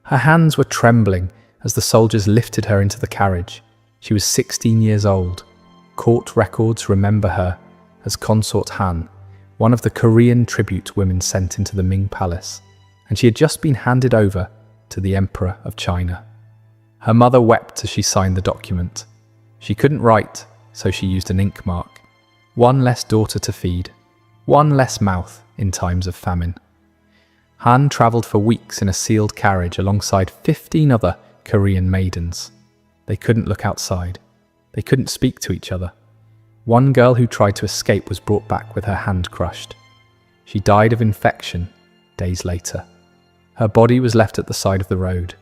Her hands were trembling as the soldiers lifted her into the carriage. She was 16 years old. Court records remember her as Consort Han, one of the Korean tribute women sent into the Ming palace, and she had just been handed over to the Emperor of China. Her mother wept as she signed the document. She couldn't write, so she used an ink mark. One less daughter to feed, one less mouth in times of famine. Han travelled for weeks in a sealed carriage alongside 15 other Korean maidens. They couldn't look outside. They couldn't speak to each other. One girl who tried to escape was brought back with her hand crushed. She died of infection days later. Her body was left at the side of the road.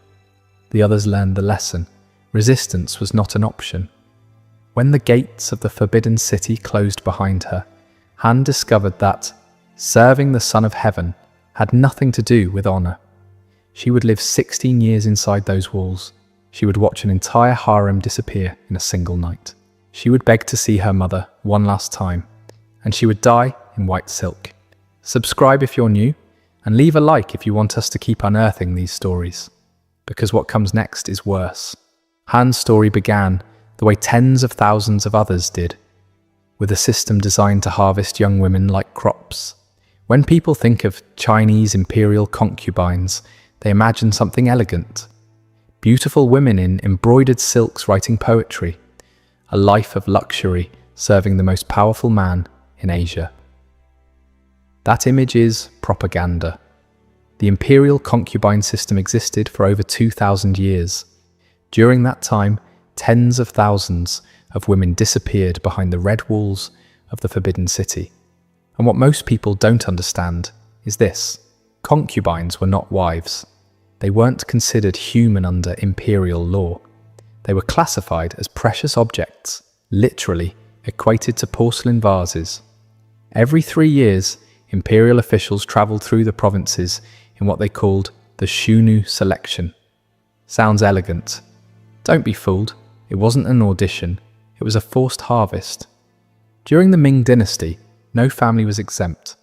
The others learned the lesson. Resistance was not an option. When the gates of the Forbidden City closed behind her, Han discovered that serving the Son of Heaven had nothing to do with honour. She would live 16 years inside those walls. She would watch an entire harem disappear in a single night. She would beg to see her mother one last time, and she would die in white silk. Subscribe if you're new, and leave a like if you want us to keep unearthing these stories, because what comes next is worse. Han's story began the way tens of thousands of others did, with a system designed to harvest young women like crops. When people think of Chinese imperial concubines, they imagine something elegant. Beautiful women in embroidered silks writing poetry, a life of luxury serving the most powerful man in Asia. That image is propaganda. The imperial concubine system existed for over 2,000 years. During that time, tens of thousands of women disappeared behind the red walls of the Forbidden City. And what most people don't understand is this: concubines were not wives. They weren't considered human under imperial law. They were classified as precious objects, literally equated to porcelain vases. Every 3 years, imperial officials travelled through the provinces in what they called the Shunu selection. Sounds elegant. Don't be fooled, it wasn't an audition, it was a forced harvest. During the Ming Dynasty, no family was exempt.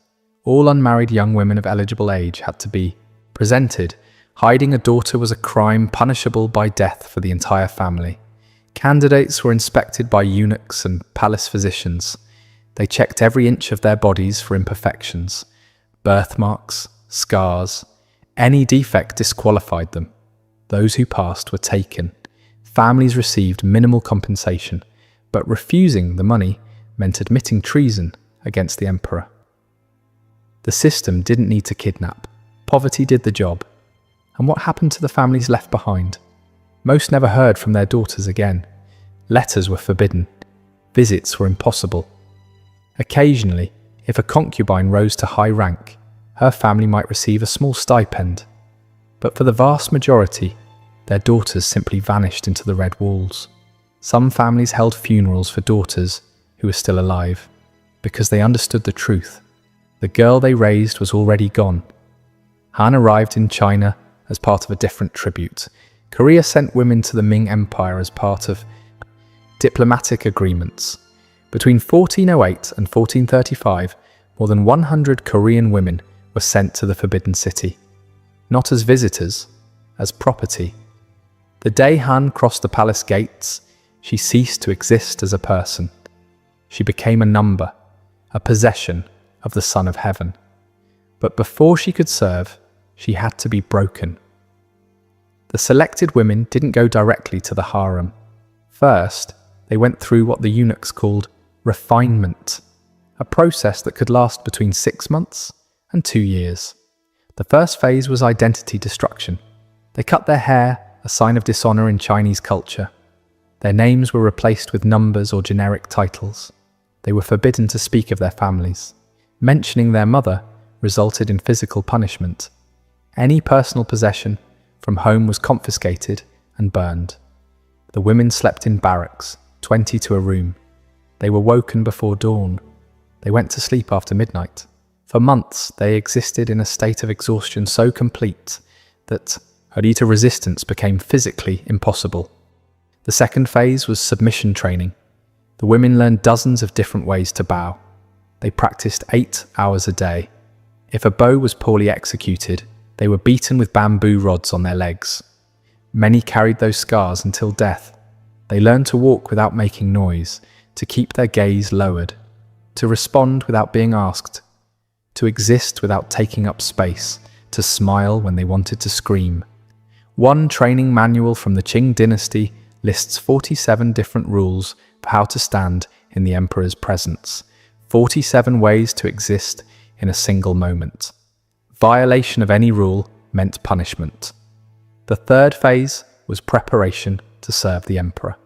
All unmarried young women of eligible age had to be presented. Hiding a daughter was a crime punishable by death for the entire family. Candidates were inspected by eunuchs and palace physicians. They checked every inch of their bodies for imperfections, birthmarks, scars. Any defect disqualified them. Those who passed were taken. Families received minimal compensation, but refusing the money meant admitting treason against the emperor. The system didn't need to kidnap. Poverty did the job. And what happened to the families left behind? Most never heard from their daughters again. Letters were forbidden. Visits were impossible. Occasionally, if a concubine rose to high rank, her family might receive a small stipend. But for the vast majority, their daughters simply vanished into the red walls. Some families held funerals for daughters who were still alive, because they understood the truth. The girl they raised was already gone. Han arrived in China as part of a different tribute. Korea sent women to the Ming Empire as part of diplomatic agreements. Between 1408 and 1435, more than 100 Korean women were sent to the Forbidden City, not as visitors, as property. The day Han crossed the palace gates, she ceased to exist as a person. She became a number, a possession of the Son of Heaven. But before she could serve, she had to be broken. The selected women didn't go directly to the harem. First, they went through what the eunuchs called refinement, a process that could last between 6 months and 2 years. The first phase was identity destruction. They cut their hair, a sign of dishonor in Chinese culture. Their names were replaced with numbers or generic titles. They were forbidden to speak of their families. Mentioning their mother resulted in physical punishment. Any personal possession from home was confiscated and burned. The women slept in barracks, 20 to a room. They were woken before dawn. They went to sleep after midnight. For months, they existed in a state of exhaustion so complete that Harita resistance became physically impossible. The second phase was submission training. The women learned dozens of different ways to bow. They practiced 8 hours a day. If a bow was poorly executed, They were beaten with bamboo rods on their legs. Many carried those scars until death. They learned to walk without making noise, to keep their gaze lowered, to respond without being asked, to exist without taking up space, to smile when they wanted to scream. One training manual from the Qing Dynasty lists 47 different rules for how to stand in the emperor's presence, 47 ways to exist in a single moment. Violation of any rule meant punishment. The third phase was preparation to serve the emperor.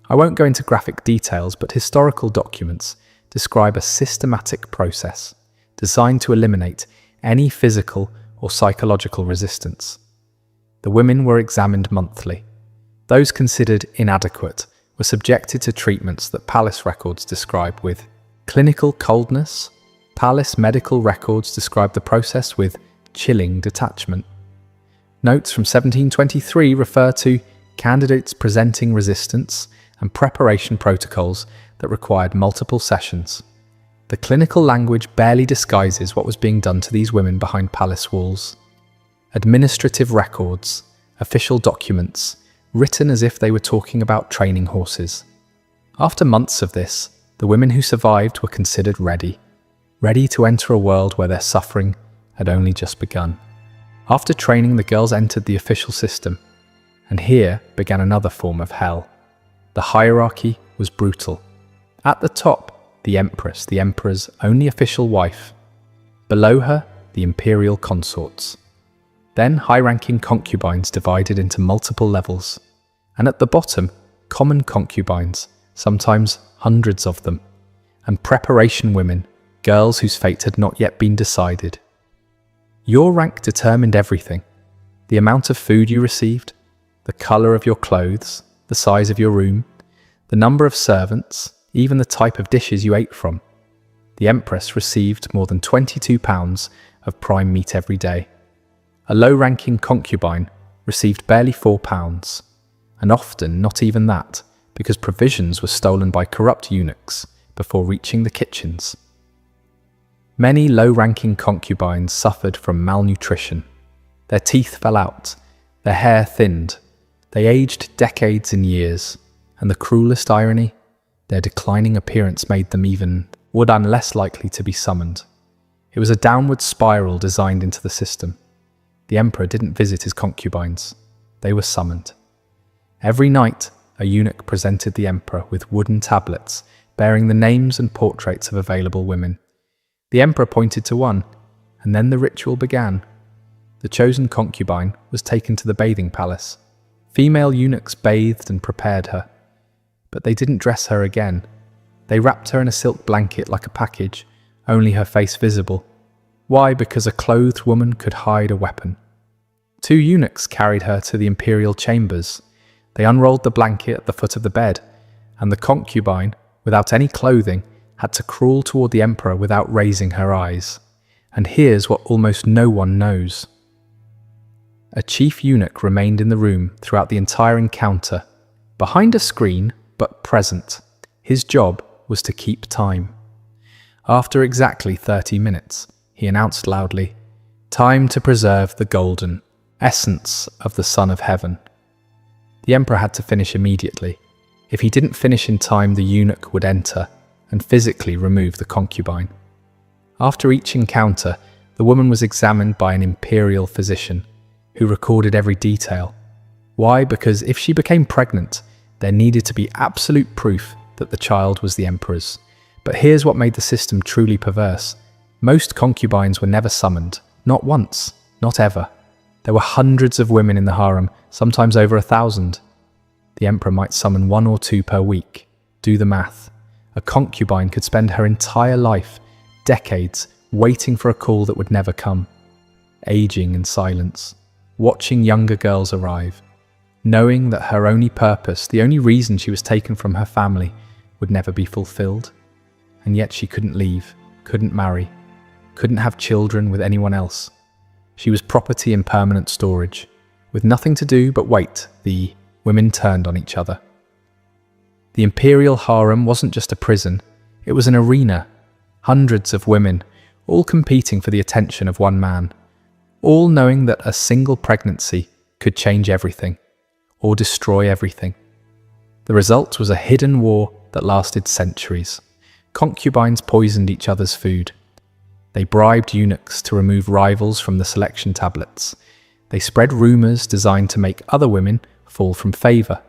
I won't go into graphic details, but historical documents describe a systematic process designed to eliminate any physical or psychological resistance. The women were examined monthly. Those considered inadequate were subjected to treatments that palace records describe with clinical coldness. Palace medical records describe the process with chilling detachment. Notes from 1723 refer to candidates presenting resistance and preparation protocols that required multiple sessions. The clinical language barely disguises what was being done to these women behind palace walls. Administrative records, official documents, written as if they were talking about training horses. After months of this, the women who survived were considered ready to enter a world where their suffering had only just begun. After training, the girls entered the official system, and here began another form of hell. The hierarchy was brutal. At the top, the empress, the emperor's only official wife. Below her, the imperial consorts. Then high-ranking concubines divided into multiple levels. And at the bottom, common concubines, sometimes hundreds of them. And preparation women, girls whose fate had not yet been decided. Your rank determined everything. The amount of food you received, the colour of your clothes, the size of your room, the number of servants, even the type of dishes you ate from. The empress received more than 22 pounds of prime meat every day. A low-ranking concubine received barely 4 pounds, and often not even that, because provisions were stolen by corrupt eunuchs before reaching the kitchens. Many low-ranking concubines suffered from malnutrition. Their teeth fell out, their hair thinned, they aged decades in years, and the cruelest irony, their declining appearance made them even less likely to be summoned. It was a downward spiral designed into the system. The emperor didn't visit his concubines, they were summoned. Every night, a eunuch presented the emperor with wooden tablets bearing the names and portraits of available women. The emperor pointed to one, and then the ritual began. The chosen concubine was taken to the bathing palace. Female eunuchs bathed and prepared her. But they didn't dress her again. They wrapped her in a silk blanket like a package, only her face visible. Why? Because a clothed woman could hide a weapon. 2 eunuchs carried her to the imperial chambers. They unrolled the blanket at the foot of the bed, and the concubine, without any clothing, had to crawl toward the emperor without raising her eyes. And here's what almost no one knows. A chief eunuch remained in the room throughout the entire encounter, behind a screen, but present. His job was to keep time. After exactly 30 minutes, he announced loudly, "Time to preserve the golden essence of the Son of Heaven." The emperor had to finish immediately. If he didn't finish in time, the eunuch would enter and physically remove the concubine. After each encounter, the woman was examined by an imperial physician who recorded every detail. Why? Because if she became pregnant, there needed to be absolute proof that the child was the emperor's. But here's what made the system truly perverse. Most concubines were never summoned, not once, not ever. There were hundreds of women in the harem, sometimes over 1,000. The emperor might summon 1 or 2 per week. Do the math. A concubine could spend her entire life, decades, waiting for a call that would never come. Aging in silence, watching younger girls arrive, knowing that her only purpose, the only reason she was taken from her family, would never be fulfilled. And yet she couldn't leave, couldn't marry, couldn't have children with anyone else. She was property in permanent storage. With nothing to do but wait, the women turned on each other. The imperial harem wasn't just a prison, it was an arena. Hundreds of women, all competing for the attention of one man. all knowing that a single pregnancy could change everything, or destroy everything. The result was a hidden war that lasted centuries. Concubines poisoned each other's food. They bribed eunuchs to remove rivals from the selection tablets. They spread rumors designed to make other women fall from favor.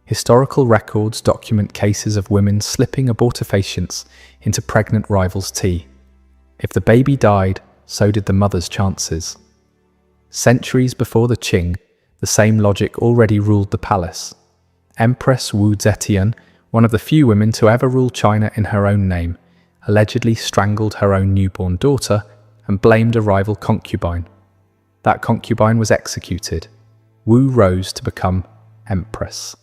Historical records document cases of women slipping abortifacients into pregnant rivals' tea. If the baby died, so did the mother's chances. Centuries before the Qing, the same logic already ruled the palace. Empress Wu Zetian, one of the few women to ever rule China in her own name, allegedly strangled her own newborn daughter and blamed a rival concubine. That concubine was executed. Wu rose to become empress.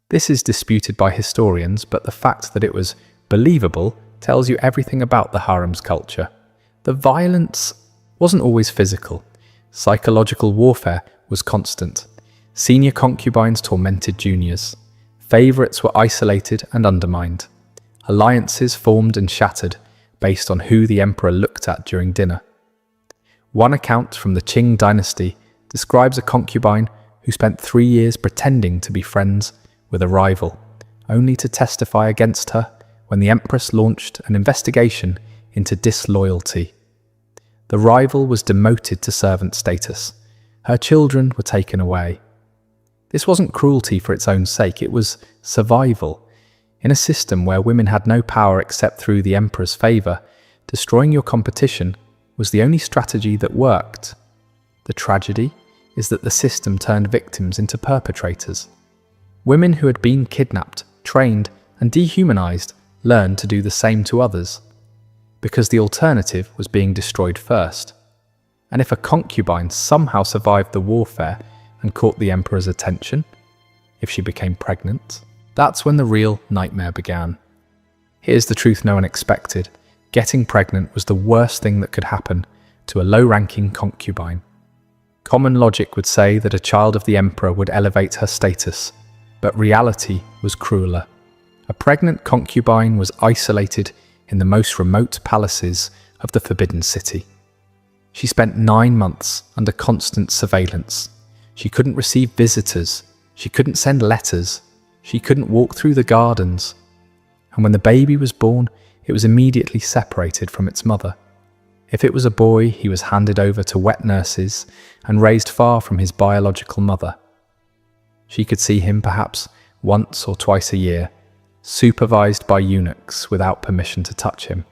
This is disputed by historians, but the fact that it was believable tells you everything about the harem's culture. The violence wasn't always physical. Psychological warfare was constant. Senior concubines tormented juniors. Favorites were isolated and undermined. Alliances formed and shattered based on who the emperor looked at during dinner. One account from the Qing Dynasty describes a concubine who spent 3 years pretending to be friends with a rival, only to testify against her when the empress launched an investigation into disloyalty. The rival was demoted to servant status. Her children were taken away. This wasn't cruelty for its own sake, it was survival. In a system where women had no power except through the emperor's favor, destroying your competition was the only strategy that worked. The tragedy is that the system turned victims into perpetrators. Women who had been kidnapped, trained, and dehumanized learned to do the same to others, because the alternative was being destroyed first. And if a concubine somehow survived the warfare and caught the emperor's attention, if she became pregnant, that's when the real nightmare began. Here's the truth no one expected. Getting pregnant was the worst thing that could happen to a low-ranking concubine. Common logic would say that a child of the emperor would elevate her status, but reality was crueler. A pregnant concubine was isolated in the most remote palaces of the Forbidden City. She spent 9 months under constant surveillance. She couldn't receive visitors. She couldn't send letters. She couldn't walk through the gardens. And when the baby was born, it was immediately separated from its mother. If it was a boy, he was handed over to wet nurses and raised far from his biological mother. She could see him perhaps once or twice a year, supervised by eunuchs without permission to touch him.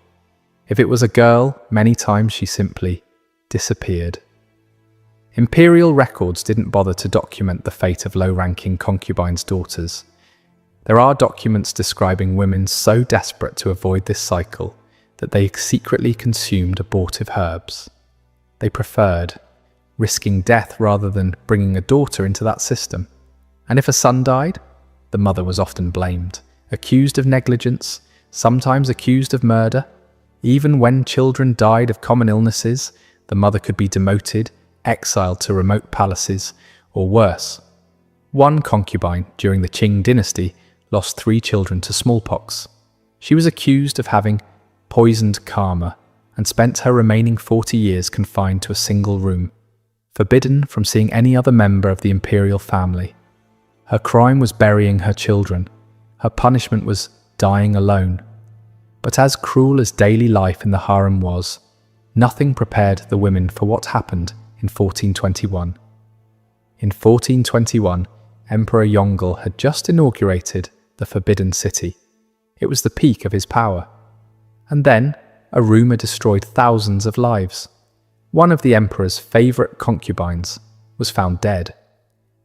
If it was a girl, many times she simply disappeared. Imperial records didn't bother to document the fate of low-ranking concubines' daughters. There are documents describing women so desperate to avoid this cycle that they secretly consumed abortive herbs. They preferred risking death rather than bringing a daughter into that system. And if a son died, the mother was often blamed, accused of negligence, sometimes accused of murder. Even when children died of common illnesses, the mother could be demoted, exiled to remote palaces, or worse. One concubine during the Qing Dynasty lost 3 children to smallpox. She was accused of having poisoned karma and spent her remaining 40 years confined to a single room, forbidden from seeing any other member of the imperial family. Her crime was burying her children. Her punishment was dying alone. But as cruel as daily life in the harem was, nothing prepared the women for what happened in 1421. In 1421, Emperor Yongle had just inaugurated the Forbidden City. It was the peak of his power. And then, a rumor destroyed thousands of lives. One of the emperor's favorite concubines was found dead.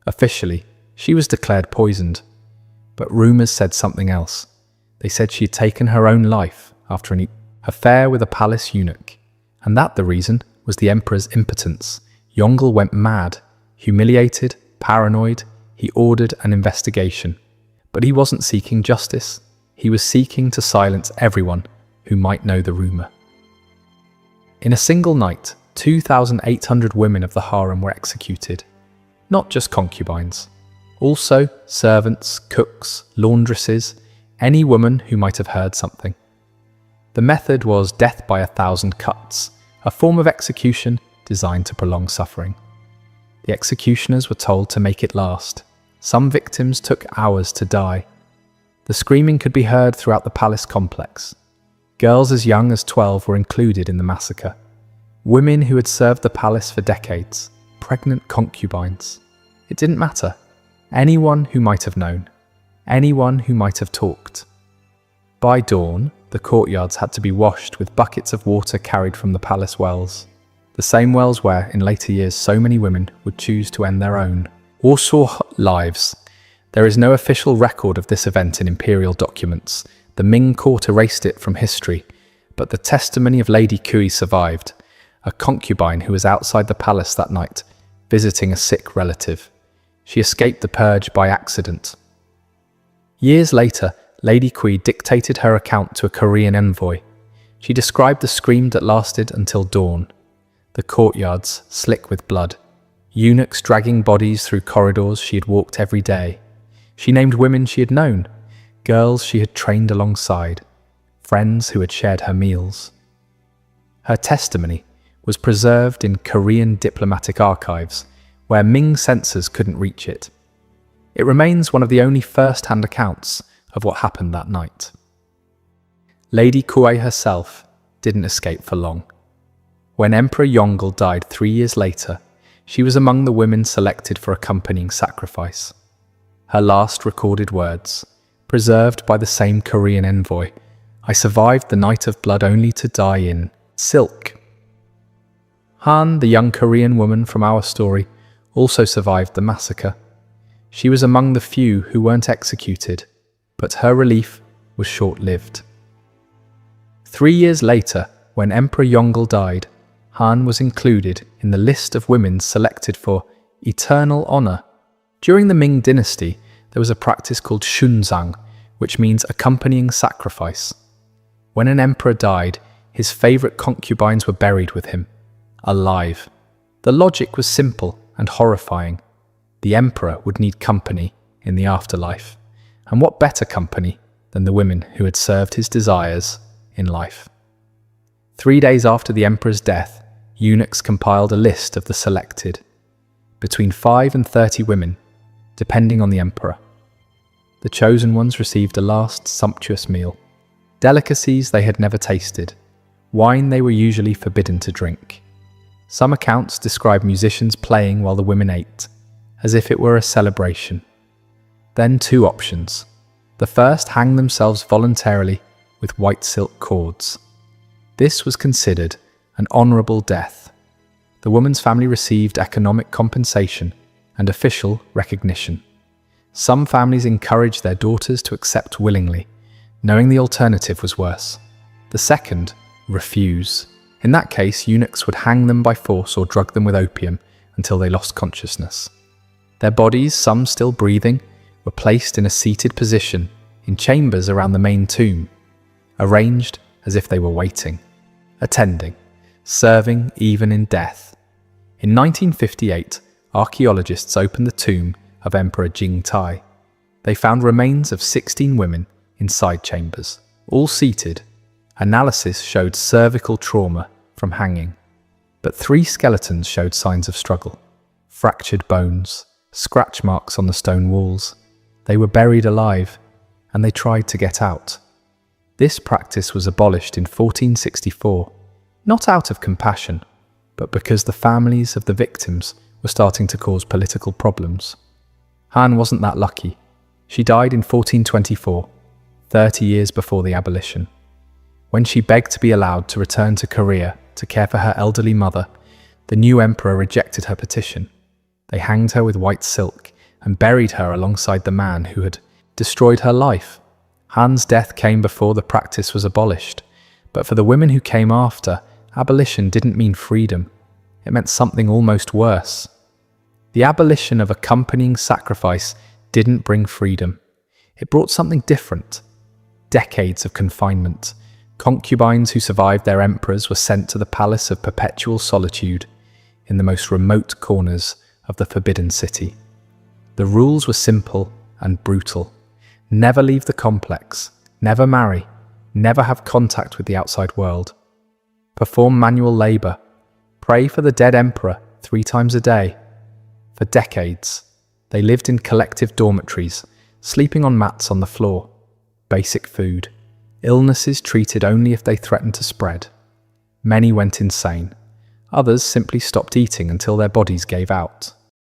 Officially, she was declared poisoned. But rumors said something else. They said she had taken her own life after an affair with a palace eunuch. And that the reason was the emperor's impotence. Yongle went mad. Humiliated, paranoid, he ordered an investigation. But he wasn't seeking justice. He was seeking to silence everyone who might know the rumor. In a single night, 2,800 women of the harem were executed. Not just concubines. Also servants, cooks, laundresses, any woman who might have heard something. The method was death by 1,000 cuts, a form of execution designed to prolong suffering. The executioners were told to make it last. Some victims took hours to die. The screaming could be heard throughout the palace complex. Girls as young as 12 were included in the massacre. Women who had served the palace for decades, pregnant concubines. It didn't matter. Anyone who might have known. Anyone who might have talked. By dawn, the courtyards had to be washed with buckets of water carried from the palace wells. The same wells where, in later years, so many women would choose to end their own, or saw lives. There is no official record of this event in imperial documents. The Ming court erased it from history, but the testimony of Lady Kui survived, a concubine who was outside the palace that night, visiting a sick relative. She escaped the purge by accident. Years later, Lady Kui dictated her account to a Korean envoy. She described the scream that lasted until dawn. The courtyards slick with blood. Eunuchs dragging bodies through corridors she had walked every day. She named women she had known, girls she had trained alongside, friends who had shared her meals. Her testimony was preserved in Korean diplomatic archives, where Ming censors couldn't reach it. It remains one of the only first-hand accounts of what happened that night. Lady Kui herself didn't escape for long. When Emperor Yongle died 3 years later, she was among the women selected for accompanying sacrifice. Her last recorded words, preserved by the same Korean envoy, "I survived the night of blood only to die in silk." Han, the young Korean woman from our story, also survived the massacre. She was among the few who weren't executed, but her relief was short-lived. 3 years later, when Emperor Yongle died, Han was included in the list of women selected for eternal honor. During the Ming Dynasty, there was a practice called shunzang, which means accompanying sacrifice. When an emperor died, his favorite concubines were buried with him, alive. The logic was simple and horrifying. The emperor would need company in the afterlife. And what better company than the women who had served his desires in life? 3 days after the emperor's death, eunuchs compiled a list of the selected, between 5 and 30 women, depending on the emperor. The chosen ones received a last sumptuous meal, delicacies they had never tasted, wine they were usually forbidden to drink. Some accounts describe musicians playing while the women ate, as if it were a celebration. Then 2 options. The first hanged themselves voluntarily with white silk cords. This was considered an honourable death. The woman's family received economic compensation and official recognition. Some families encouraged their daughters to accept willingly, knowing the alternative was worse. The second, refuse. In that case, eunuchs would hang them by force or drug them with opium until they lost consciousness. Their bodies, some still breathing, were placed in a seated position in chambers around the main tomb, arranged as if they were waiting, attending, serving even in death. In 1958, archaeologists opened the tomb of Emperor Jing Tai. They found remains of 16 women in side chambers, all seated. Analysis showed cervical trauma from hanging, but 3 skeletons showed signs of struggle, fractured bones, scratch marks on the stone walls. They were buried alive, and they tried to get out. This practice was abolished in 1464, not out of compassion, but because the families of the victims were starting to cause political problems. Han wasn't that lucky. She died in 1424, 30 years before the abolition. When she begged to be allowed to return to Korea to care for her elderly mother, the new emperor rejected her petition. They hanged her with white silk and buried her alongside the man who had destroyed her life. Han's death came before the practice was abolished, but for the women who came after, abolition didn't mean freedom. It meant something almost worse. The abolition of accompanying sacrifice didn't bring freedom. It brought something different. Decades of confinement. Concubines who survived their emperors were sent to the palace of perpetual solitude in the most remote corners of the Forbidden City. The rules were simple and brutal. Never leave the complex, never marry, never have contact with the outside world. Perform manual labor, pray for the dead emperor 3 times a day. For decades, they lived in collective dormitories, sleeping on mats on the floor. Basic food. Illnesses treated only if they threatened to spread. Many went insane. Others simply stopped eating until their bodies gave out.